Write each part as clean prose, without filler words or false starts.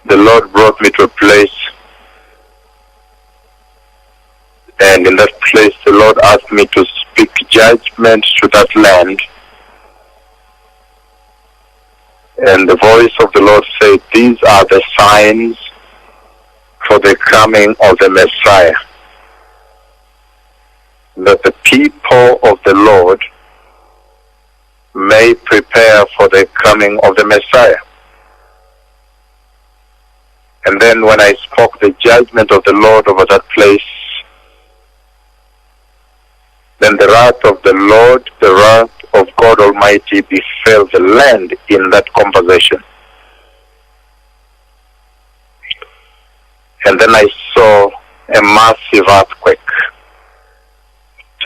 the Lord brought me to a place, and in that place the Lord asked me to speak judgment to that land. And the voice of the Lord said, these are the signs for the coming of the Messiah, that the people of the Lord may prepare for the coming of the Messiah. And then when I spoke the judgment of the Lord over that place, then the wrath of the Lord, the wrath of God Almighty befell the land in that conversation. And then I saw a massive earthquake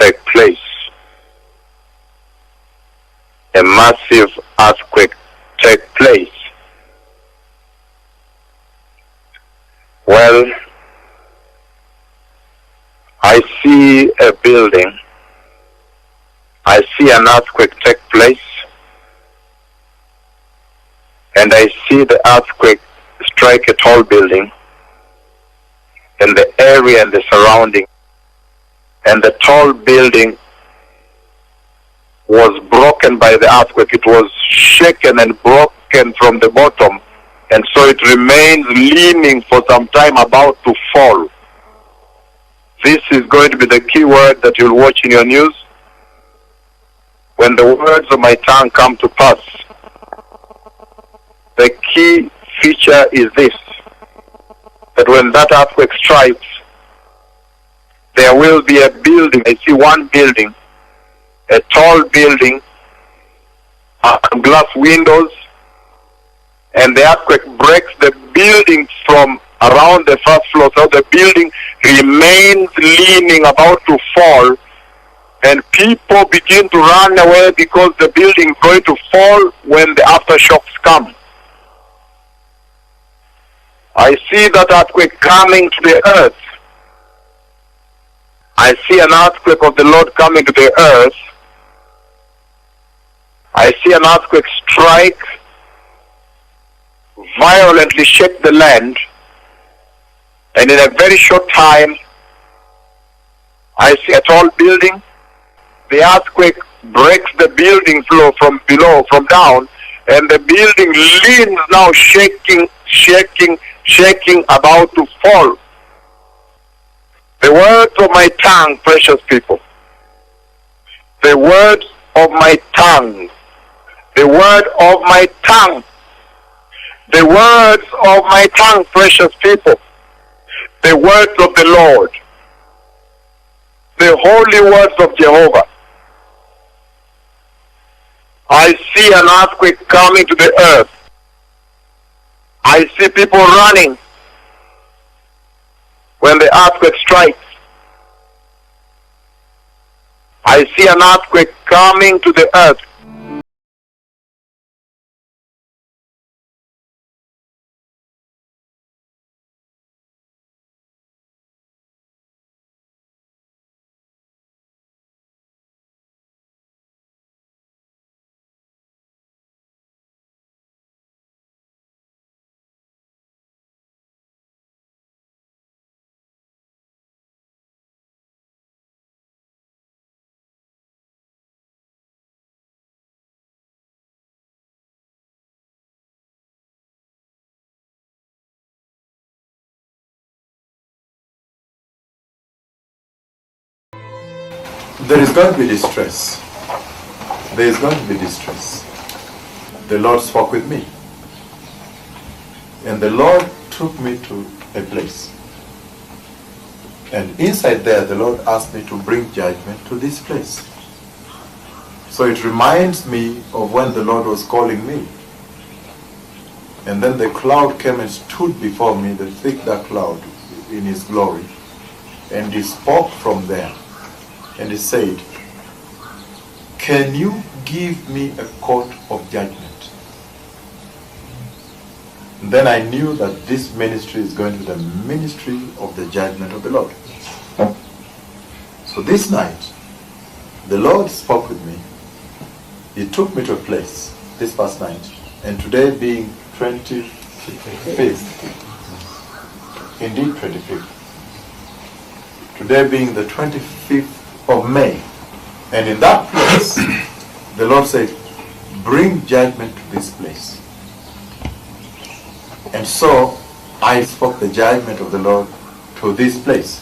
take place. A massive earthquake take place. Well, I see a building. I see an earthquake take place. And I see the earthquake strike a tall building in the area and the surrounding. And the tall building was broken by the earthquake. It was shaken and broken from the bottom. And so it remains leaning for some time, about to fall. This is going to be the key word that you'll watch in your news. When the words of my tongue come to pass, the key feature is this, that when that earthquake strikes, there will be a building. I see one building, a tall building, glass windows, and the earthquake breaks the building from around the first floor, so the building remains leaning, about to fall, and people begin to run away because the building is going to fall when the aftershocks come. I see that earthquake coming to the earth. I see an earthquake of the Lord coming to the earth. I see an earthquake strike, violently shake the land, and in a very short time, I see a tall building. The earthquake breaks the building floor from below, from down, and the building leans now, shaking, about to fall. The words of my tongue, precious people, the words of my tongue, the word of my tongue, the words of my tongue, precious people, the words of the Lord, the holy words of Jehovah. I see an earthquake coming to the earth. I see people running when the earthquake strikes. I see an earthquake coming to the earth. There is going to be distress. There is going to be distress. The Lord spoke with me. And the Lord took me to a place. And inside there, the Lord asked me to bring judgment to this place. So it reminds me of when the Lord was calling me. And then the cloud came and stood before me, the thick dark cloud in his glory. And he spoke from there. And he said, can you give me a court of judgment? And then I knew that this ministry is going to be the ministry of the judgment of the Lord. So this night, the Lord spoke with me. He took me to a place this past night. And today being 23 25th. Indeed 25th. Today being the 25th of May. And in that place, the Lord said, bring judgment to this place. And so I spoke the judgment of the Lord to this place.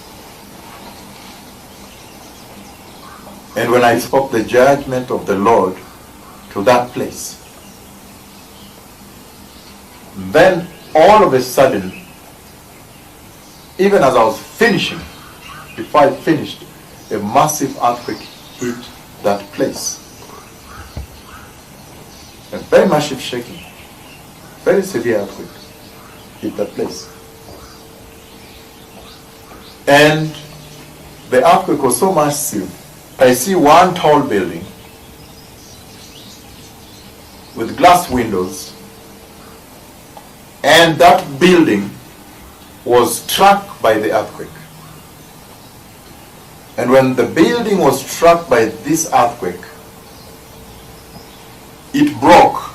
And when I spoke the judgment of the Lord to that place, then all of a sudden, even as I was finishing, before I finished, a massive earthquake hit that place. A very massive shaking, very severe earthquake hit that place. And the earthquake was so massive, I see one tall building with glass windows, and that building was struck by the earthquake. And when the building was struck by this earthquake, it broke.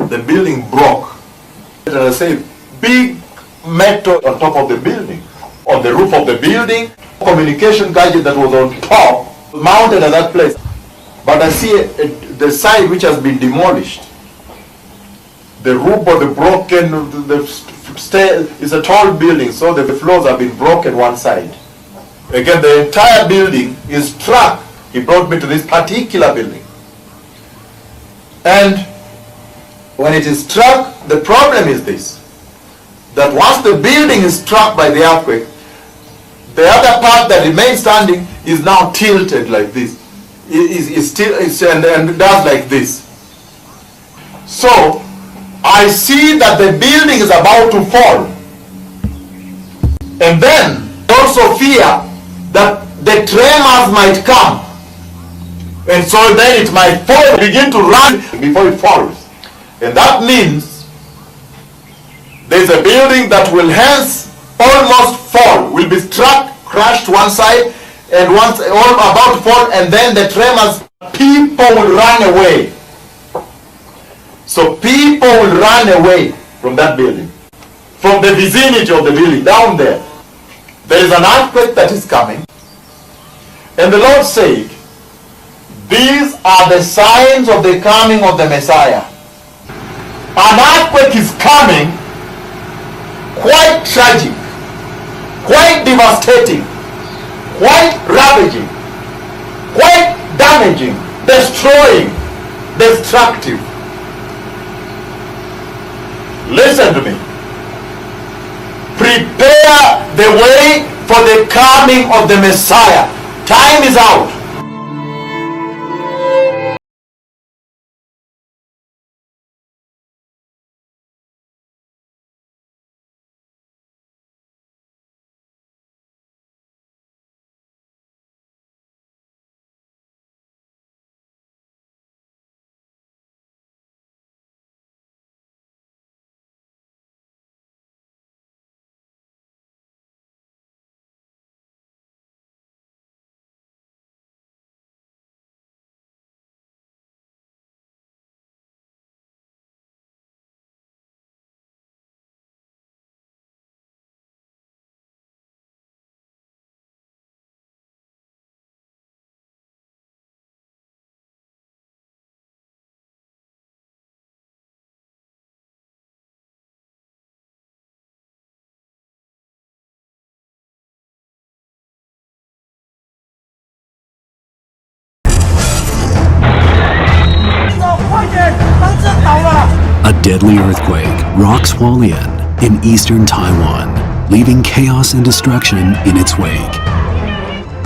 The building broke. And I say, big metal on top of the building, on the roof of the building, communication gadget that was on top, mounted at that place. But I see the side which has been demolished. The roof of the broken, the stair is a tall building, so the floors have been broken one side. Again, the entire building is struck. He brought me to this particular building. And when it is struck, the problem is this, that once the building is struck by the earthquake, the other part that remains standing is now tilted like this. And does like this. So, I see that the building is about to fall. And then, also fear that the tremors might come. And so then it might fall, begin to run before it falls. And that means there's a building that will hence almost fall, will be struck, crushed one side, and once all about to fall, and then the tremors, people will run away. So people will run away from that building, from the vicinity of the building, down there. There is an earthquake that is coming. And the Lord said, these are the signs of the coming of the Messiah. An earthquake is coming, quite tragic, quite devastating, quite ravaging, quite damaging, destroying, destructive. Listen to me. Prepare the way for the coming of the Messiah. Time is out. A deadly earthquake rocks Hualien in eastern Taiwan, leaving chaos and destruction in its wake.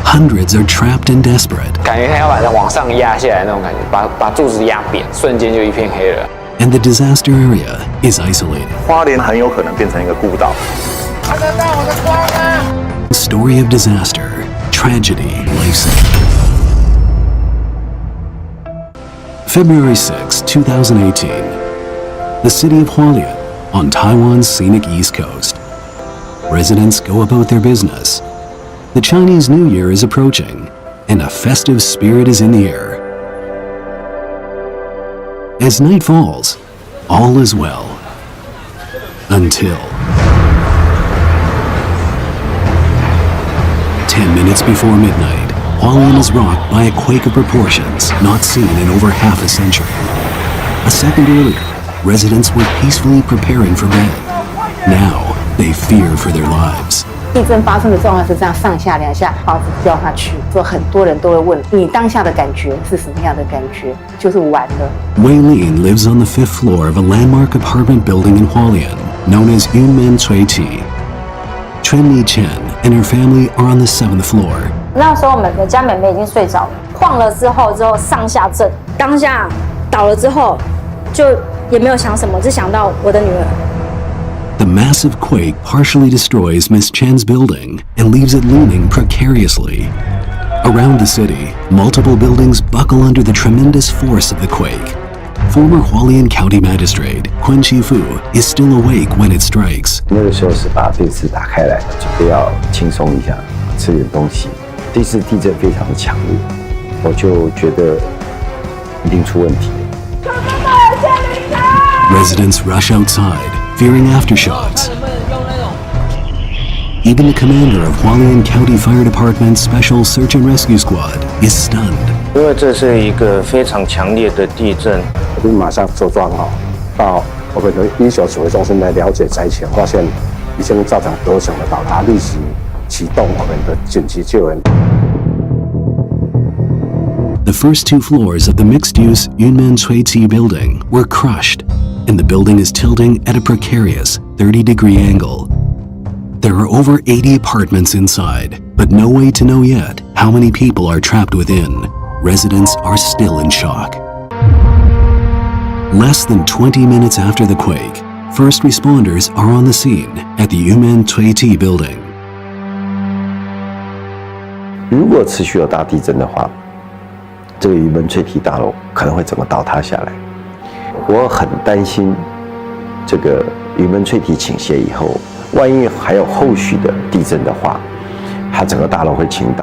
Hundreds are trapped and desperate. 感觉它要把它往上压下来那种感觉，把柱子压扁，瞬间就一片黑了。And the disaster area is isolated. 花莲很有可能变成一个孤岛。看得到我的光吗？ Story of disaster, tragedy, life-saving. February 6, 2018. The city of Hualien on Taiwan's scenic east coast. Residents go about their business. The Chinese New Year is approaching, and a festive spirit is in the air. As night falls, all is well. Until 10 minutes before midnight, Hualien is rocked by a quake of proportions not seen in over half a century. A second earlier, residents were peacefully preparing for bed. Now, they fear for their lives. 地震发生的状况是这样，上下两下，房子掉下去，所以很多人都会问你当下的感觉是什么样的感觉，就是完了。Wei Lin lives on the 5th floor of a landmark apartment building in Hualien, known as Yunmen Cui Ti. Chen Mi Chen and her family are on the 7th floor. 那时候我们的家妹妹已经睡着了，晃了之后上下震，当下倒了之后，就也没有想什么，只想到我的女儿。The massive quake partially destroys Miss Chen's building and leaves it leaning precariously. Around the city, multiple buildings buckle under the tremendous force of the quake. Former Hualien County Magistrate Kun Chi-fu is still awake when it strikes. 那个时候是把电视打开来，准备要轻松一下，吃点东西。这次地震非常的强烈，我就觉得一定出问题了。Residents rush outside, fearing aftershocks. Even the commander of Hualien County Fire Department's Special Search and Rescue Squad is stunned. 因为这是一个非常强烈的地震，我们马上做状好，到我们的医学指挥中心来了解灾情，发现已经造成多层的倒塌，立即启动我们的紧急救援。The first 2 floors of the mixed-use Yunmen Cui Ti building were crushed, and the building is tilting at a precarious 30-degree angle. There are over 80 apartments inside, but no way to know yet how many people are trapped within. Residents are still in shock. Less than 20 minutes after the quake, first responders are on the scene at the Yunmen Cui Ti building. 如果持续有大地震的话，这个云门翠堤大楼可能会整个倒塌下来。我很担心，这个云门翠堤倾斜以后，万一还有后续的地震的话，它整个大楼会倾倒。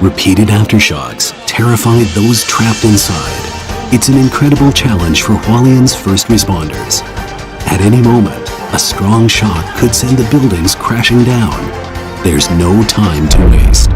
Repeated aftershocks terrified those trapped inside. It's an incredible challenge for Hualien's first responders. At any moment, a strong shock could send the buildings crashing down. There's no time to waste.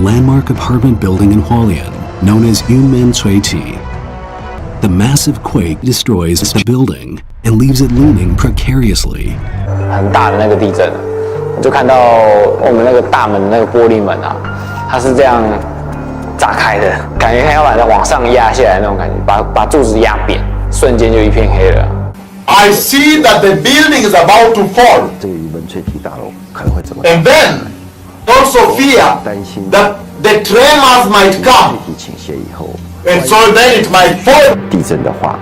landmark apartment building in Hualien known as Yunmen Cui Ti. The massive quake destroys the building and leaves it leaning precariously. 很大的那个地震，我就看到我们那个大门那个玻璃门啊，它是这样炸开的，感觉要把它往上压下来那种感觉，把柱子压扁，瞬间就一片黑了。I see that the building is about to fall. 这个余文翠体大楼可能会怎么？ And then also fear 担心 that the tremors might 水 come. 体倾斜以后， And so then it might fall. 地震的话，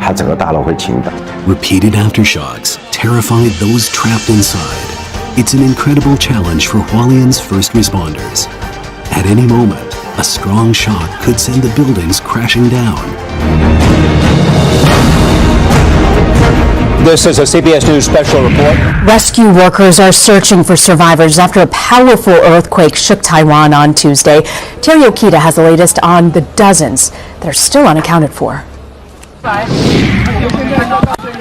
它整个大楼会倾倒。 Repeated aftershocks terrify those trapped inside. It's an incredible challenge for Hualien's first responders. At any moment, a strong shock could send the buildings crashing down. This is a CBS News special report. Rescue workers are searching for survivors after a powerful earthquake shook Taiwan on Tuesday. Terry Okita has the latest on the dozens that are still unaccounted for.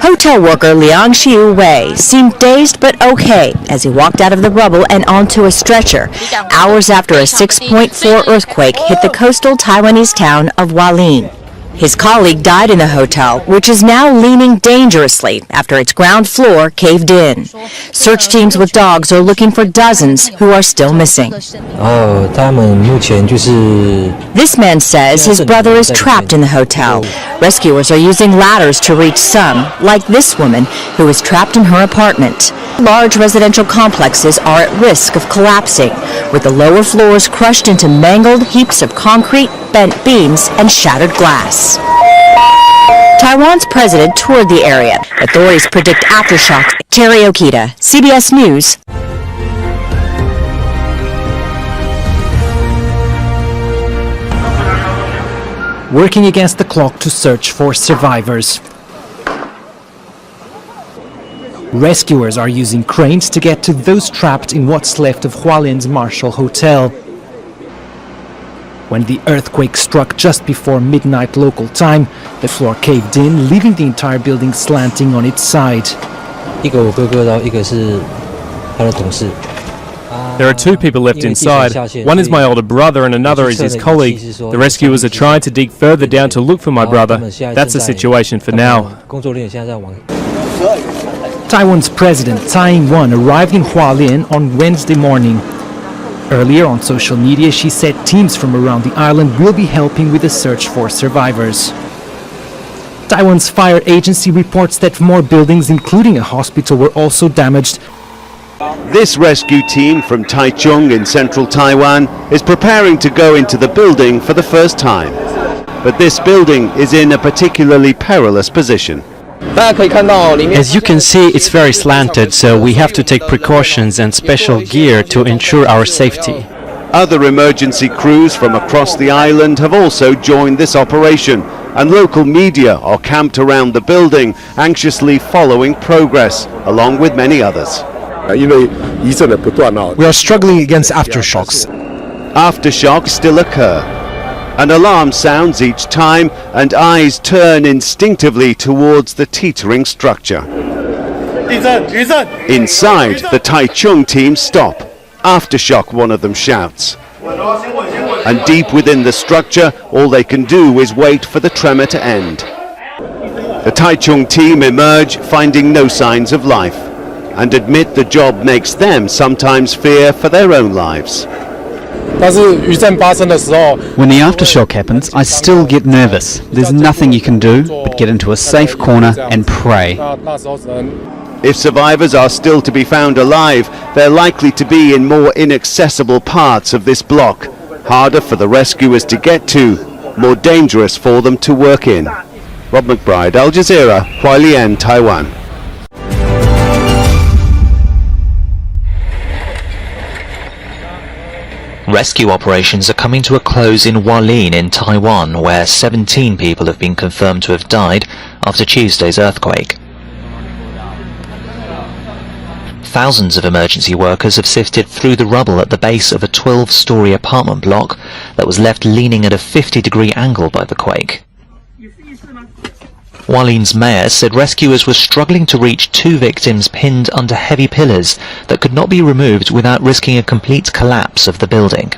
Hotel worker Liang Xiu Wei seemed dazed but okay as he walked out of the rubble and onto a stretcher, hours after a 6.4 earthquake hit the coastal Taiwanese town of Hualien. His colleague died in the hotel, which is now leaning dangerously after its ground floor caved in. Search teams with dogs are looking for dozens who are still missing. This man says his brother is trapped in the hotel. Rescuers are using ladders to reach some, like this woman who is trapped in her apartment. Large residential complexes are at risk of collapsing, with the lower floors crushed into mangled heaps of concrete, bent beams, and shattered glass. Taiwan's president toured the area. Authorities predict aftershocks. Terry Okita, CBS News. Working against the clock to search for survivors. Rescuers are using cranes to get to those trapped in what's left of Hualien's Marshall Hotel. When the earthquake struck just before midnight local time, the floor caved in, leaving the entire building slanting on its side. There are two people left inside. One is my older brother and another is his colleague. The rescuers are trying to dig further down to look for my brother. That's the situation for now. Taiwan's President Tsai Ing-wen arrived in Hualien on Wednesday morning. Earlier on social media, she said teams from around the island will be helping with the search for survivors. Taiwan's fire agency reports that more buildings, including a hospital, were also damaged. This rescue team from Taichung in central Taiwan is preparing to go into the building for the first time. But this building is in a particularly perilous position. As you can see, it's very slanted, so we have to take precautions and special gear to ensure our safety. Other emergency crews from across the island have also joined this operation, and local media are camped around the building, anxiously following progress, along with many others. We are struggling against aftershocks. Aftershocks still occur. An alarm sounds each time, and eyes turn instinctively towards the teetering structure. Inside, the Taichung team stop. Aftershock, one of them shouts. And deep within the structure, all they can do is wait for the tremor to end. The Taichung team emerge, finding no signs of life, and admit the job makes them sometimes fear for their own lives. When the aftershock happens, I still get nervous. There's nothing you can do but get into a safe corner and pray. If survivors are still to be found alive, they're likely to be in more inaccessible parts of this block, harder for the rescuers to get to, more dangerous for them to work in. Rob McBride, Al Jazeera, Hualien, Taiwan. Rescue operations are coming to a close in Hualien in Taiwan, where 17 people have been confirmed to have died after Tuesday's earthquake. Thousands of emergency workers have sifted through the rubble at the base of a 12-story apartment block that was left leaning at a 50-degree angle by the quake. Hualien's mayor said rescuers were struggling to reach two victims pinned under heavy pillars that could not be removed without risking a complete collapse of the building.